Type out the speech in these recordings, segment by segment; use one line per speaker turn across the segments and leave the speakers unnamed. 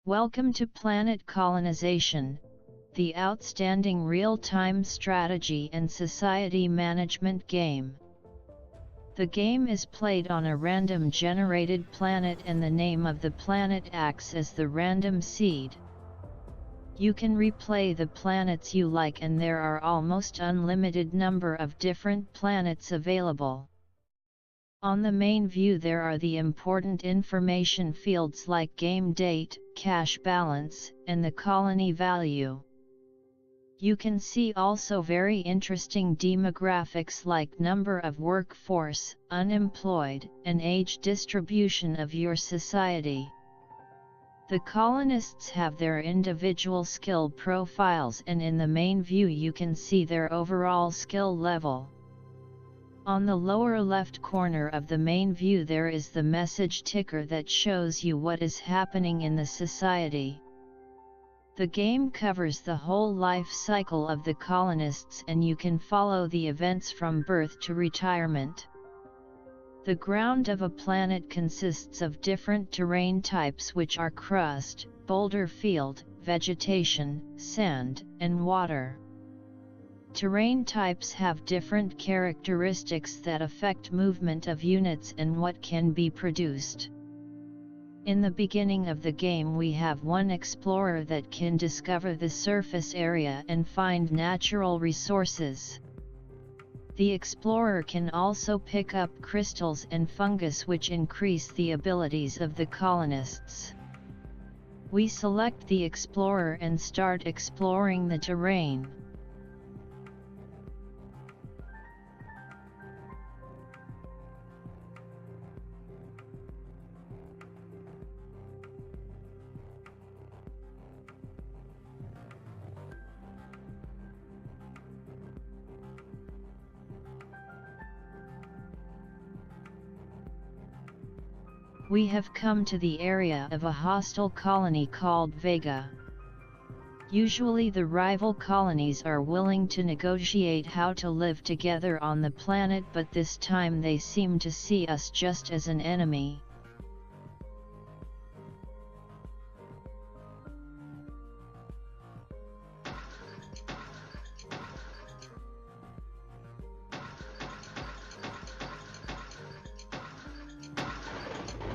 Welcome to Planet Colonization, the outstanding real-time strategy and society management game. The game is played on a random generated planet and the name of the planet acts as the random seed. You can replay the planets you like and there are almost unlimited number of different planets available. On the main view there are the important information fields like game date, cash balance, and the colony value. You can see also very interesting demographics like number of workforce, unemployed, and age distribution of your society. The colonists have their individual skill profiles and in the main view you can see their overall skill level. On the lower left corner of the main view there is the message ticker that shows you what is happening in the society. The game covers the whole life cycle of the colonists and you can follow the events from birth to retirement. The ground of a planet consists of different terrain types which are crust, boulder field, vegetation, sand, and water. Terrain types have different characteristics that affect movement of units and what can be produced. In the beginning of the game we have one explorer that can discover the surface area and find natural resources. The explorer can also pick up crystals and fungus which increase the abilities of the colonists. We select the explorer and start exploring the terrain. We have come to the area of a hostile colony called Vega. Usually the rival colonies are willing to negotiate how to live together on the planet, but this time they seem to see us just as an enemy.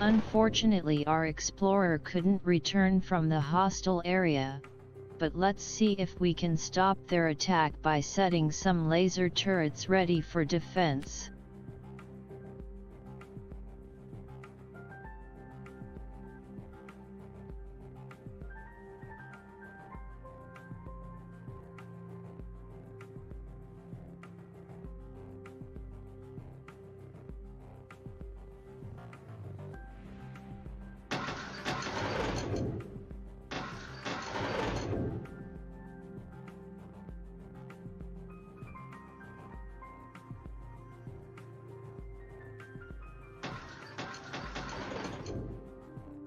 Unfortunately our explorer couldn't return from the hostile area, but let's see if we can stop their attack by setting some laser turrets ready for defense.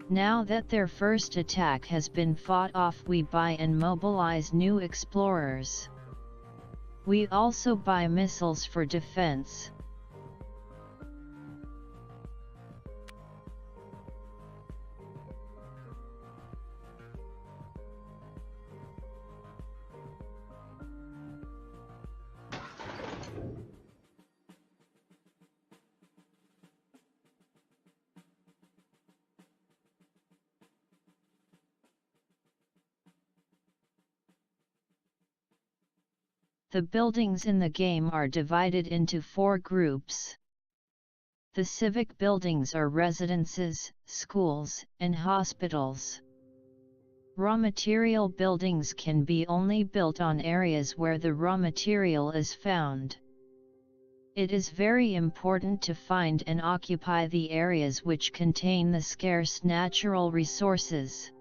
Now that their first attack has been fought off, we buy and mobilize new explorers. We also buy missiles for defense. The buildings in the game are divided into 4 groups. The civic buildings are residences, schools, and hospitals. Raw material buildings can be only built on areas where the raw material is found. It is very important to find and occupy the areas which contain the scarce natural resources.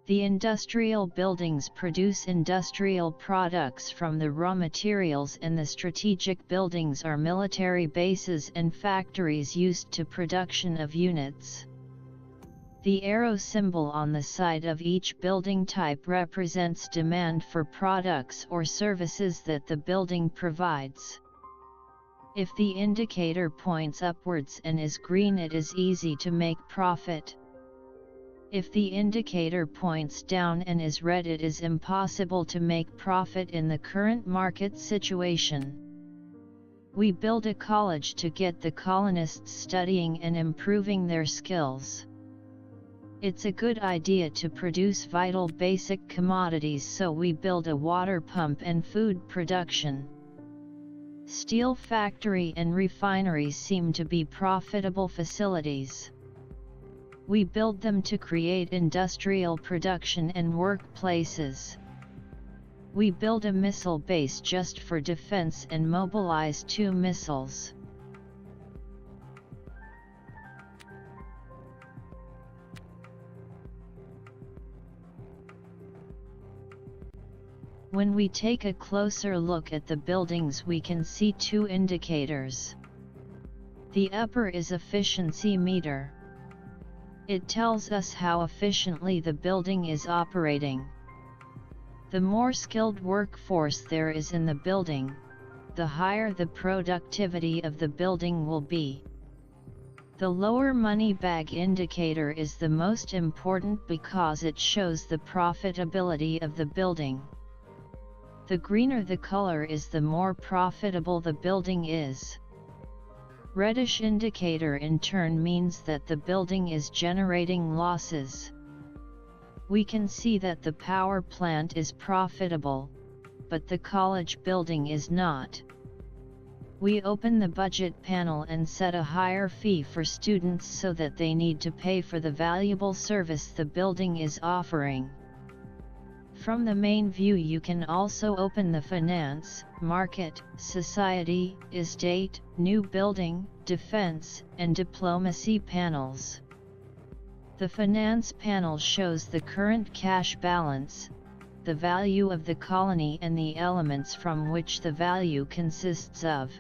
The industrial buildings produce industrial products from the raw materials and the strategic buildings are military bases and factories used to production of units. The arrow symbol on the side of each building type represents demand for products or services that the building provides. If the indicator points upwards and is green, it is easy to make profit. If the indicator points down and is red, it is impossible to make profit in the current market situation. We build a college to get the colonists studying and improving their skills. It's a good idea to produce vital basic commodities, so we build a water pump and food production. Steel factory and refineries seem to be profitable facilities. We build them to create industrial production and workplaces. We build a missile base just for defense and mobilize 2 missiles. When we take a closer look at the buildings, we can see 2 indicators. The upper is efficiency meter. It tells us how efficiently the building is operating. The more skilled workforce there is in the building, the higher the productivity of the building will be. The lower money bag indicator is the most important because it shows the profitability of the building. The greener the color is, the more profitable the building is. Reddish indicator in turn means that the building is generating losses. We can see that the power plant is profitable, but the college building is not. We open the budget panel and set a higher fee for students so that they need to pay for the valuable service the building is offering. From the main view, you can also open the finance, market, society, estate, new building, defense, and diplomacy panels. The finance panel shows the current cash balance, the value of the colony, and the elements from which the value consists of.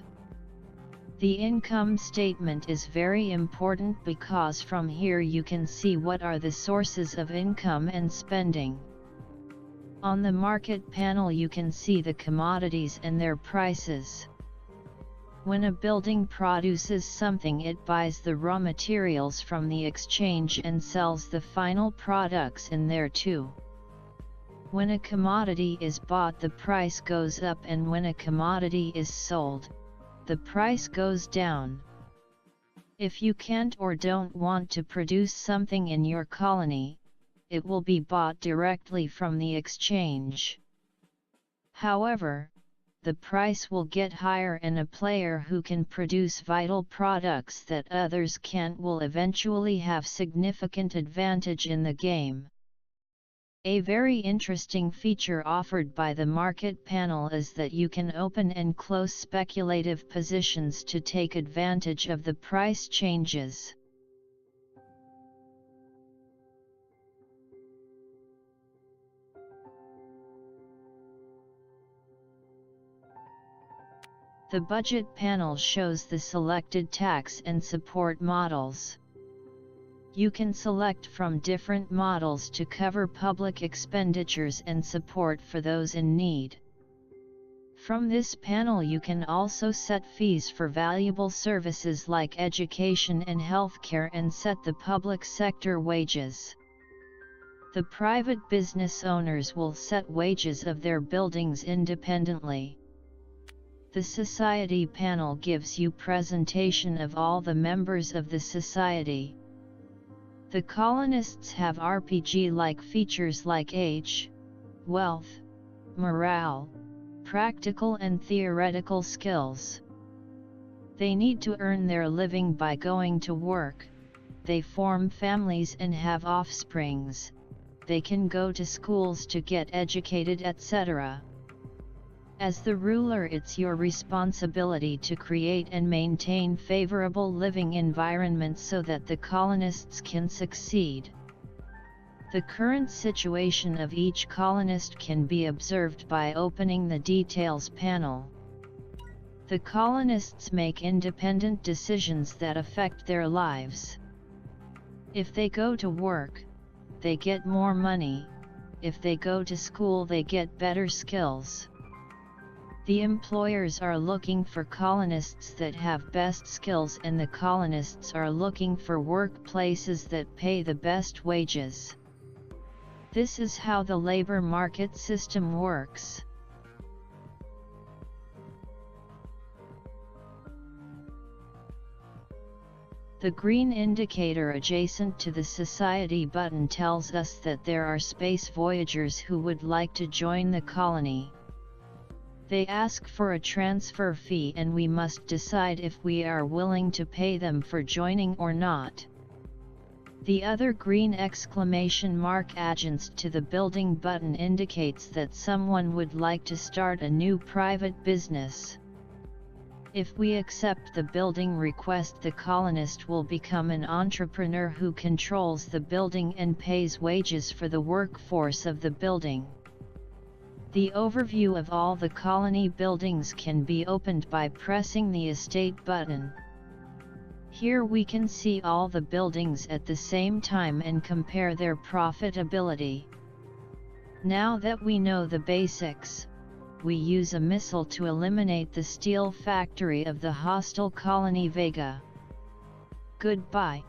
The income statement is very important because from here you can see what are the sources of income and spending. On the market panel you can see the commodities and their prices. When a building produces something, it buys the raw materials from the exchange and sells the final products in there too. When a commodity is bought, the price goes up, and when a commodity is sold, the price goes down. If you can't or don't want to produce something in your colony, it will be bought directly from the exchange. However, the price will get higher, and a player who can produce vital products that others can't will eventually have significant advantage in the game. A very interesting feature offered by the market panel is that you can open and close speculative positions to take advantage of the price changes. The budget panel shows the selected tax and support models. You can select from different models to cover public expenditures and support for those in need. From this panel you can also set fees for valuable services like education and healthcare, and set the public sector wages. The private business owners will set wages of their buildings independently. The society panel gives you presentation of all the members of the society. The colonists have RPG-like features like age, wealth, morale, practical and theoretical skills. They need to earn their living by going to work. They form families and have offsprings. They can go to schools to get educated, etc. As the ruler, it's your responsibility to create and maintain favorable living environments so that the colonists can succeed. The current situation of each colonist can be observed by opening the Details panel. The colonists make independent decisions that affect their lives. If they go to work, they get more money. If they go to school, they get better skills. The employers are looking for colonists that have best skills, and the colonists are looking for workplaces that pay the best wages. This is how the labor market system works. The green indicator adjacent to the Society button tells us that there are space voyagers who would like to join the colony. They ask for a transfer fee, and we must decide if we are willing to pay them for joining or not. The other green exclamation mark adjacent to the building button indicates that someone would like to start a new private business. If we accept the building request, the colonist will become an entrepreneur who controls the building and pays wages for the workforce of the building. The overview of all the colony buildings can be opened by pressing the Estate button. Here we can see all the buildings at the same time and compare their profitability. Now that we know the basics, we use a missile to eliminate the steel factory of the hostile colony Vega. Goodbye.